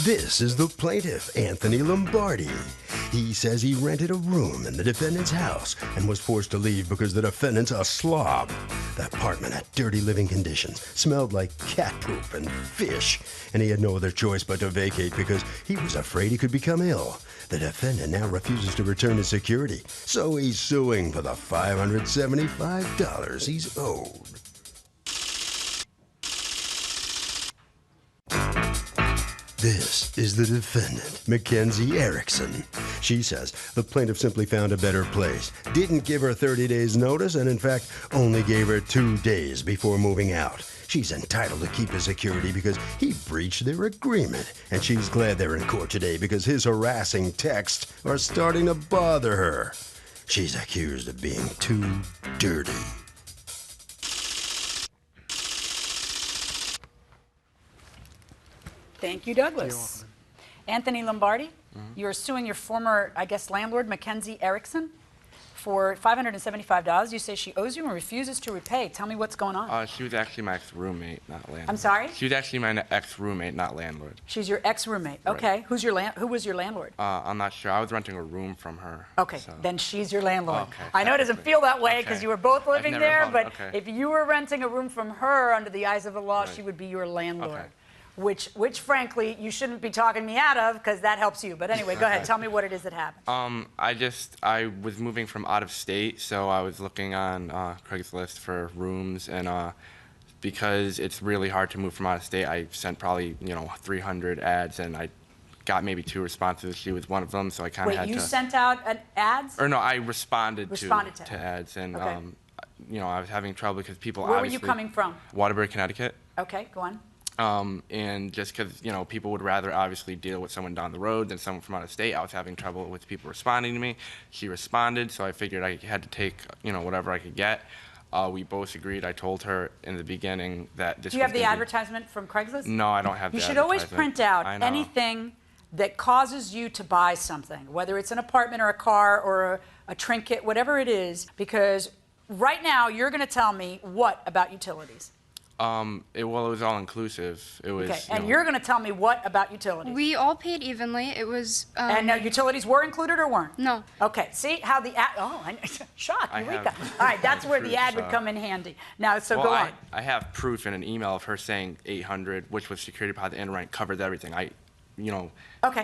This is the plaintiff, Anthony Lombardi. He says he rented a room in the defendant's house and was forced to leave because the defendant's a slob. The apartment had dirty living conditions, smelled like cat poop and fish, and he had no other choice but to vacate because he was afraid he could become ill. The defendant now refuses to return his security, so he's suing for the $575 he's owed. This is the defendant, Mackenzie Erickson. She says the plaintiff simply found a better place, didn't give her 30 days notice, and in fact only gave her 2 days before moving out. She's entitled to keep his security because he breached their agreement, and she's glad they're in court today because his harassing texts are starting to bother her. She's accused of being too dirty. Thank you, Douglas. Anthony Lombardi, you're suing your former, I guess, landlord, Mackenzie Erickson, for $575. You say she owes you and refuses to repay. Tell me what's going on. She was actually my ex-roommate, not landlord. I'm sorry? She was actually my ex-roommate, not landlord. She's your ex-roommate. Okay. Right. Who was your landlord? I'm not sure. I was renting a room from her. Okay, so. Then she's your landlord. Okay, I know it doesn't feel that way because you were both living there, but okay. if you were renting a room from her under the eyes of the law, Right. she would be your landlord. Okay. Which frankly, you shouldn't be talking me out of because that helps you. But anyway, go ahead. Tell me what it is that happened. I was moving from out of state, so I was looking on Craigslist for rooms, and because it's really hard to move from out of state, I sent probably 300 ads, and I got maybe 2 responses. She was one of them, so I kind of had to. Wait, you sent out ads? Or no, I responded to ads, and okay. I was having trouble because people. Where were obviously, you coming from? Waterbury, Connecticut. Okay, go on. And just because, people would rather obviously deal with someone down the road than someone from out of state, I was having trouble with people responding to me. She responded, so I figured I had to take, whatever I could get. We both agreed. I told her in the beginning that this. Do you have the advertisement from Craigslist? No, I don't have the advertisement. You should always print out anything that causes you to buy something, whether it's an apartment or a car or a trinket, whatever it is, because right now you're going to tell me what about utilities? It was all inclusive. It was. Okay, and you're going to tell me what about utilities? We all paid evenly. It was. And utilities were included or weren't? No. Okay. See how the ad? Oh, shock, Eureka! All right, that's where the ad would come in handy. Now, so go on. I have proof in an email of her saying 800, which was security deposit and rent, covered everything. Okay.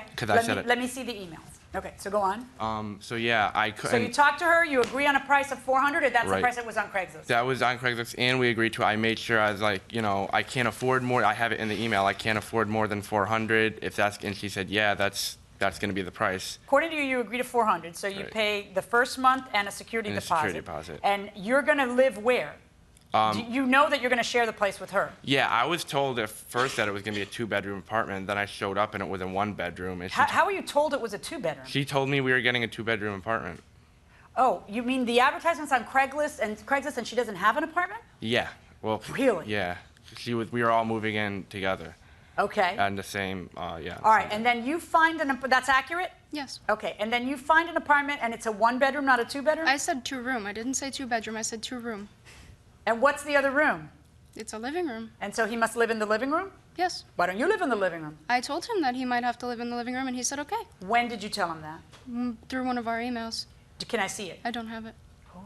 Because I said it. Let me see the emails. Okay, so go on. So yeah, I couldn't. So you talked to her, you agree on a price of $400, or that's Right. the price that was on Craigslist? That was on Craigslist, and we agreed to it. I made sure, I was like, I can't afford more. I have it in the email. I can't afford more than 400. And she said, yeah, that's going to be the price. According to you, you agree to $400, so you Right. pay the first month and a security deposit. Security deposit. And you're going to live where? You know that you're going to share the place with her. Yeah, I was told at first that it was going to be a 2-bedroom apartment. Then I showed up and it was a 1-bedroom. And How were you told it was a 2-bedroom? she told me we were getting a 2-bedroom apartment. Oh, you mean the advertisement's on Craigslist and she doesn't have an apartment? Yeah. Well. Really? Yeah. We were all moving in together. Okay. And the same. Yeah. All right, and then you find that's accurate? Yes. Okay, and then you find an apartment and it's a 1-bedroom, not a 2-bedroom? I said 2-room. I didn't say 2-bedroom. I said 2-room. And what's the other room? It's a living room. And so he must live in the living room? Yes. Why don't you live in the living room? I told him that he might have to live in the living room, and he said okay. When did you tell him that? Through one of our emails. Can I see it? I don't have it. Oh.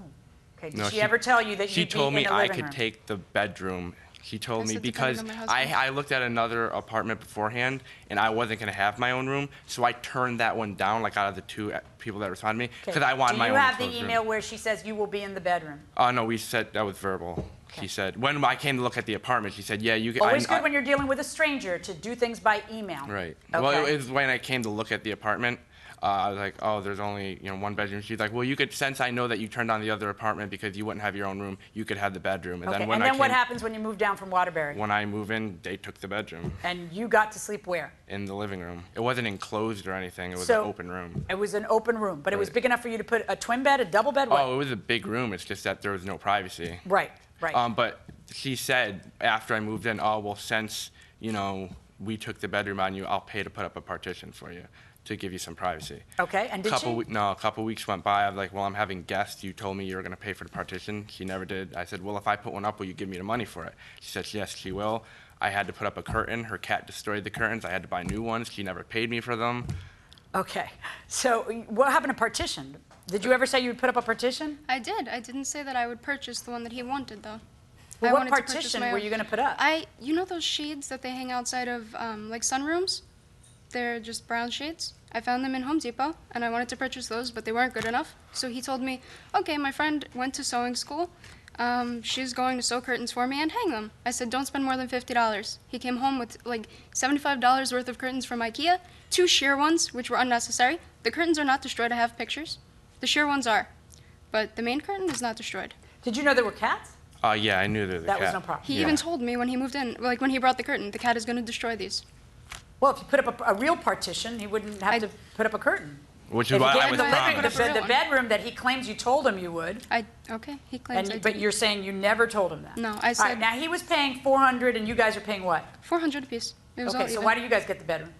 Okay, did No, she ever tell you that She you'd be told in me the I living could room? take the bedroom. She told me said because depending on my husband. I looked at another apartment beforehand and I wasn't going to have my own room, so I turned that one down, like out of the 2 people that responded to me, because I wanted my own. Do you have enclosed the room. email where she says you will be in the bedroom? No, we said that was verbal. Okay. She said when I came to look at the apartment, she said, "Yeah, you can." Always good when you're dealing with a stranger to do things by email. Right. Okay. Well, it was when I came to look at the apartment. I was like, oh, there's only 1 bedroom. She's like, well, you could, since I know that you turned on the other apartment because you wouldn't have your own room, you could have the bedroom. And Okay, then and then what happens when you move down from Waterbury? When I move in, they took the bedroom. And you got to sleep where? In the living room. It wasn't enclosed or anything. It was So, an open room. It was an open room, but it was Right. big enough for you to put a twin bed, a double bed? What? Oh, it was a big room. It's just that there was no privacy. Right, right. But she said after I moved in, oh, well, since, we took the bedroom on you, I'll pay to put up a partition for you to give you some privacy. Okay, and did she? No, a couple weeks went by. I was like, well, I'm having guests. You told me you were going to pay for the partition. She never did. I said, well, if I put one up, will you give me the money for it? She said, yes, she will. I had to put up a curtain. Her cat destroyed the curtains. I had to buy new ones. She never paid me for them. Okay. So what happened to Partition? Did you ever say you would put up a partition? I did. I didn't say that I would purchase the one that he wanted, though. Well, I what wanted to purchase partition my were own. you going to put up? You know those shades that they hang outside of, like sunrooms? They're just brown shades. I found them in Home Depot, and I wanted to purchase those, but they weren't good enough. So he told me, okay, my friend went to sewing school. She's going to sew curtains for me and hang them. I said, don't spend more than $50. He came home with like $75 worth of curtains from IKEA, 2 sheer ones, which were unnecessary. The curtains are not destroyed. I have pictures. The sheer ones are, but the main curtain is not destroyed. Did you know there were cats? Yeah, I knew that the That cat. was no problem. He even told me when he moved in, like when he brought the curtain, the cat is going to destroy these. Well, if you put up a real partition, he wouldn't have to put up a curtain. Which If is you why gave I him was the living, promised. the bedroom that he claims you told him you would, Okay, he claims I but didn't. you're saying you never told him that. No, I All right, said- now he was paying $400, and you guys are paying what? $400 apiece. It was all Okay, so even. why do you guys get the bedroom?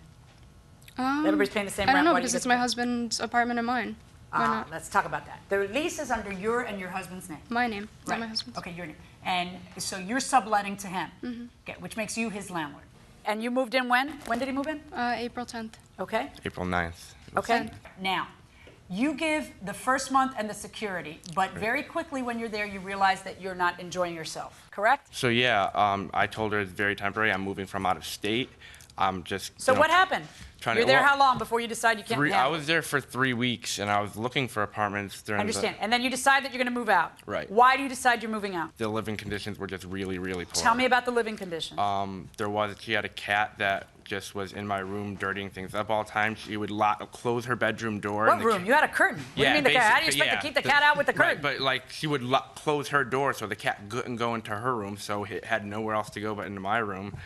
Everybody's paying the same I rent. don't know, Why do you because get it's the my bedroom? husband's apartment and mine. Why not? Let's talk about that. The lease is under your and your husband's name. My name, Right. not my husband's. Okay, your name. And so you're subletting to him, okay, which makes you his landlord. And you moved in when? When did he move in? April 10th. Okay. April 9th. Okay. Now, you give the first month and the security, but very quickly when you're there, you realize that you're not enjoying yourself, correct? So yeah, I told her it's very temporary. I'm moving from out of state. I'm just. So what happened? trying You're to- there well, how long before you decide you can't I handle it? was there for 3 weeks, and I was looking for apartments during I understand. And then you decide that you're going to move out. Right. Why do you decide you're moving out? the living conditions were just really, really poor. Tell me about the living conditions. She had a cat that just was in my room dirtying things up all the time. She would close her bedroom door. What and the room? You had a curtain. What do you mean the cat? How do you expect to keep the cat out with the curtain? Right, but like she would close her door so the cat couldn't go into her room, so it had nowhere else to go but into my room.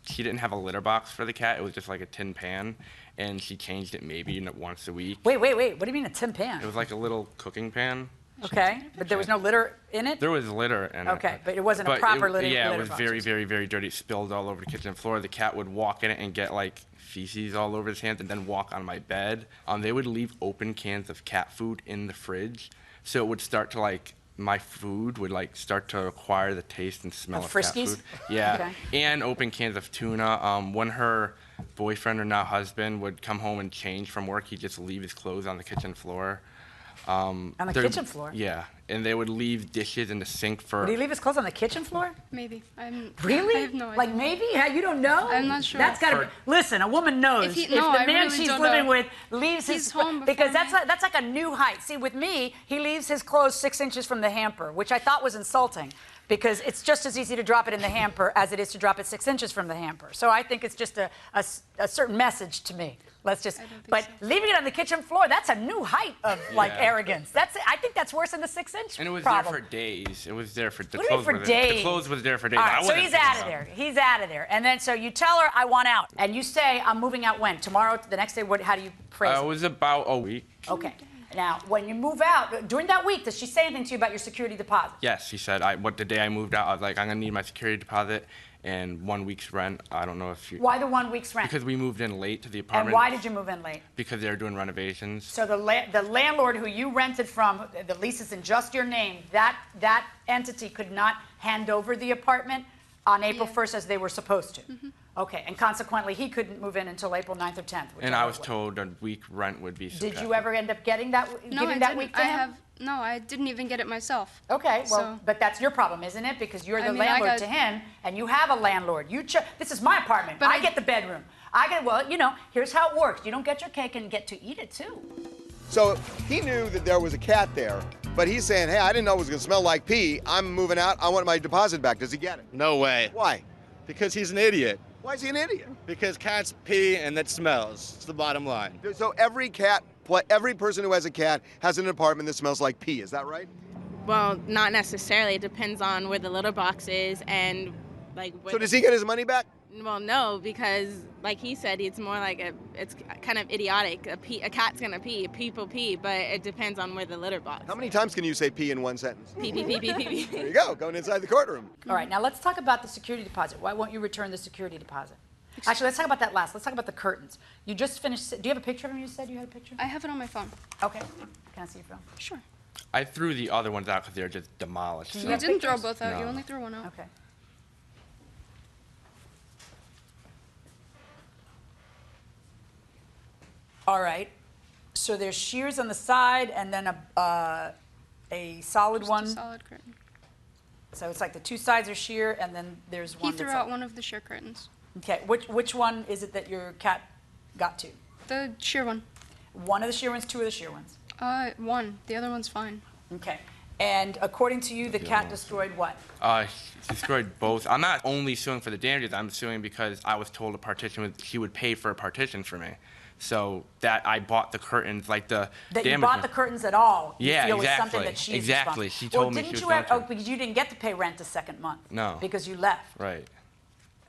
She didn't have a litter box for the cat. It was just like a tin pan, and she changed it maybe once a week. Wait. What do you mean a tin pan? It was like a little cooking pan. Okay, but there was no litter in it? There was litter in it. Okay, but it wasn't a proper litter. Yeah, it litter was box. very, very, very dirty. It spilled all over the kitchen floor. The cat would walk in it and get like feces all over his hands and then walk on my bed. They would leave open cans of cat food in the fridge, so it would start to my food would start to acquire the taste and smell of cat Friskies? food. Yeah, Okay. and open cans of tuna. When her boyfriend or now husband would come home and change from work, he'd just leave his clothes on the kitchen floor. On the kitchen floor? Yeah, and they would leave dishes in the sink for. Would he leave his clothes on the kitchen floor? Maybe. Really? I have no idea. Like maybe? You don't know? I'm not sure. That's gotta be. Listen, a woman knows if the I man really she's don't living know. with leaves He's his home because before that's like a new height. See, with me, he leaves his clothes 6 inches from the hamper, which I thought was insulting. Because it's just as easy to drop it in the hamper as it is to drop it 6 inches from the hamper. So I think it's just a certain message to me. Let's just, but leaving it on the kitchen floor, that's a new height of arrogance. I think that's worse than the 6 inch And it was problem. there for days. It was there for the What do you clothes. mean for days? The clothes was there for days. All I right, so wasn't he's picking out of up. there. He's out of there. And then so you tell her, I want out. And you say, I'm moving out when? Tomorrow, the next day? How do you phrase It it? was about a week. Okay. Now, when you move out, during that week, does she say anything to you about your security deposit? Yes, she said. The day I moved out, I was like, I'm gonna need my security deposit and 1 week's rent. I don't know if you. Why the 1 week's rent? Because we moved in late to the apartment. And why did you move in late? Because they were doing renovations. So the landlord who you rented from, the lease is in just your name, that entity could not hand over the apartment on April 1st as they were supposed to? Okay, and consequently, he couldn't move in until April 9th or 10th. And I was told a week rent would be. Did you ever end up getting that, No, giving that week to him? No, I didn't even get it myself. Okay, well, So- but that's your problem, isn't it? Because you're the I mean, I landlord got- to him, and you have a landlord. This is my apartment. But I I- get the bedroom. Here's how it works. You don't get your cake and get to eat it, too. So he knew that there was a cat there, but he's saying, hey, I didn't know it was going to smell like pee. I'm moving out. I want my deposit back. Does he get it? No way. Why? Because he's an idiot. Why is he an idiot? Because cats pee and that smells. It's the bottom line. So every person who has a cat has an apartment that smells like pee. Is that right? Well, not necessarily. It depends on where the litter box is and So does he get his money back? Well, no, because like he said, it's more like it's kind of idiotic. A cat's gonna pee, people pee, but it depends on where the litter box. How many times can you say pee in one sentence? Pee, pee, pee, pee, pee, pee. There you go, going inside the courtroom. All right, now let's talk about the security deposit. Why won't you return the security deposit? Actually, let's talk about that last. Let's talk about the curtains. You just finished. Do you have a picture of him? You said you had a picture? I have it on my phone. Okay. Can I see your phone? Sure. I threw the other ones out because they were just demolished. You You So. have didn't throw pictures? both out. You No. only threw one out. Okay. All right. So there's shears on the side and then a solid one. Just a solid curtain. So it's like the two sides are sheer and then there's one He threw out one of the sheer curtains. Okay, which one is it that your cat got to? The sheer one. One of the sheer ones, two of the sheer ones? One. The other one's fine. Okay. And according to you, the cat destroyed what? He destroyed both. I'm not only suing for the damages. I'm suing because I was told he would pay for a partition for me. So that I bought the curtains, like the That damage. you bought the curtains at all? Yeah, you feel exactly. Is something that she's exactly. She told me she was going to. going Oh, because you didn't get to pay rent the second month. No. Because you left. Right.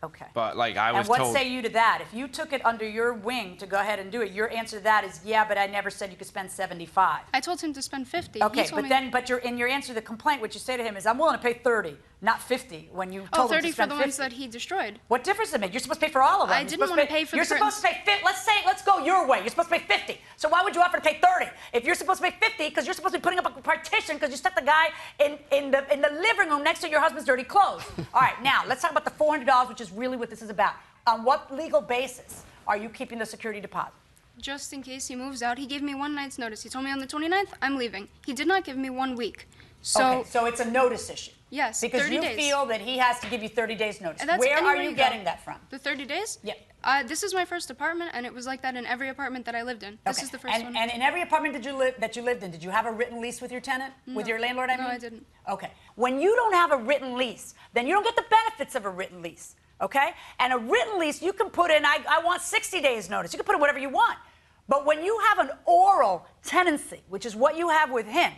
Okay. But like I was told. And told. what say you to that? If you took it under your wing to go ahead and do it, your answer to that is, yeah, but I never said you could spend 75. I told him to spend 50. Okay, but in your answer to the complaint, what you say to him is, I'm willing to pay 30, not 50, when you told him to 30 spend for the 50. ones that he destroyed. What difference does it make? You're supposed to pay for all of them. I didn't want to pay for the You're supposed to pay 50. Let's go your way. You're supposed to pay 50. So why would you offer to pay 30? If you're supposed to pay 50, because you're supposed to be putting up a partition because you stuck the guy in the living room next to your husband's dirty clothes. All right, now let's talk about the $400, which is really what this is about. On what legal basis are you keeping the security deposit? Just in case he moves out, he gave me 1 night's notice. He told me on the 29th, I'm leaving. He did not give me 1 week. Okay, so it's a notice issue. Yes, because 30 you days. feel that he has to give you 30 days notice. And that's Where are anywhere you go. getting that from? The 30 days? Yeah. This is my first apartment, and it was like that in every apartment that I lived in. This is the first one. And in every apartment that you lived in, did you have a written lease with your tenant? No. With your landlord, I mean? No, I didn't. Okay. When you don't have a written lease, then you don't get the benefits of a written lease. Okay? And a written lease, you can put in, I want 60 days notice. You can put in whatever you want. But when you have an oral tenancy, which is what you have with him,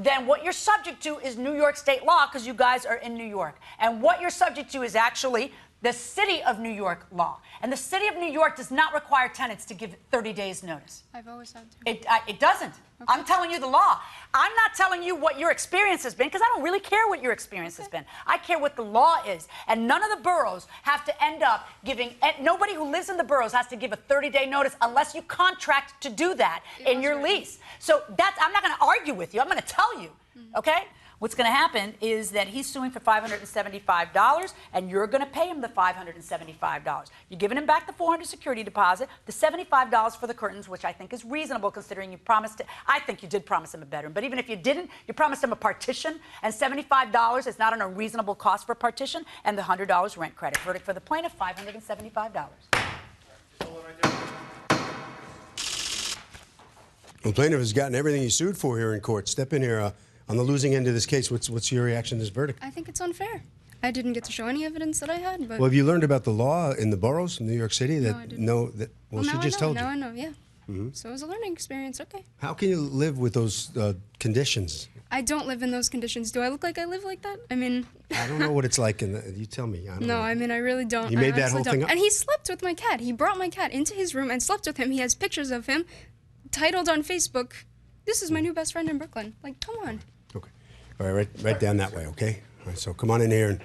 then what you're subject to is New York state law, because you guys are in New York. And what you're subject to is actually the city of New York law. And the city of New York does not require tenants to give 30 days notice. I've always had to. It doesn't. Okay. I'm telling you the law. I'm not telling you what your experience has been, because I don't really care what your experience has been. I care what the law is. And none of the boroughs have to end up giving, nobody who lives in the boroughs has to give a 30-day notice unless you contract to do that in your lease. So I'm not going to argue with you. I'm going to tell you, okay? What's going to happen is that he's suing for $575, and you're going to pay him the $575. You're giving him back the $400 security deposit, the $75 for the curtains, which I think is reasonable considering you promised it. I think you did promise him a bedroom, but even if you didn't, you promised him a partition, and $75 is not an unreasonable cost for a partition, and the $100 rent credit. Verdict for the plaintiff, $575. The plaintiff has gotten everything he sued for here in court. Step in here. On the losing end of this case, what's your reaction to this verdict? I think it's unfair. I didn't get to show any evidence that I had, but... Well, have you learned about the law in the boroughs in New York City? No, I didn't. Well, she just told you. Now I know, yeah. So it was a learning experience, okay. How can you live with those conditions? I don't live in those conditions. Do I look like I live like that? I mean... I don't know what it's like. You tell me. I don't know. I mean, I really don't. You made that whole thing up? And he slept with my cat. He brought my cat into his room and slept with him. He has pictures of him titled on Facebook, "This is my new best friend in Brooklyn." Like, come on. Okay. All right, right down that way, okay? All right, so come on in here. And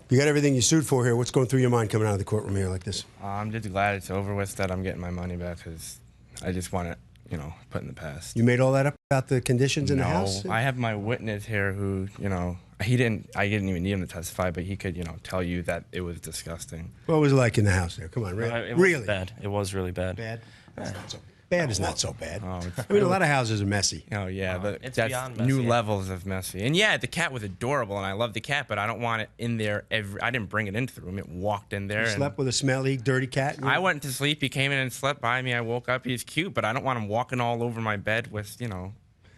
you got everything you sued for here. What's going through your mind coming out of the courtroom here like this? I'm just glad it's over with, that I'm getting my money back, because I just want it, put in the past. You made all that up about the conditions in the house? No, I have my witness here who, I didn't even need him to testify, but he could, tell you that it was disgusting. What was it like in the house there? Come on, It really? was bad. It was really bad. Bad? Bad is not so bad. Oh, I mean, a lot of houses are messy. Oh, yeah, but it's that's beyond new messy. levels of messy. And yeah, the cat was adorable, and I love the cat, but I don't want it in there I didn't bring it into the room. It walked in there. You slept with a smelly, dirty cat? I went to sleep. He came in and slept by me. I woke up. He's cute, but I don't want him walking all over my bed with,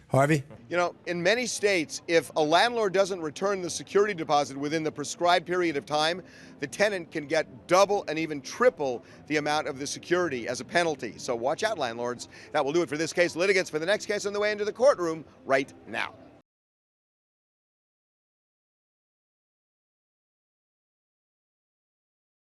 Harvey? In many states, if a landlord doesn't return the security deposit within the prescribed period of time, the tenant can get double and even triple the amount of the security as a penalty. So watch out, landlords. That will do it for this case. Litigants for the next case on the way into the courtroom right now.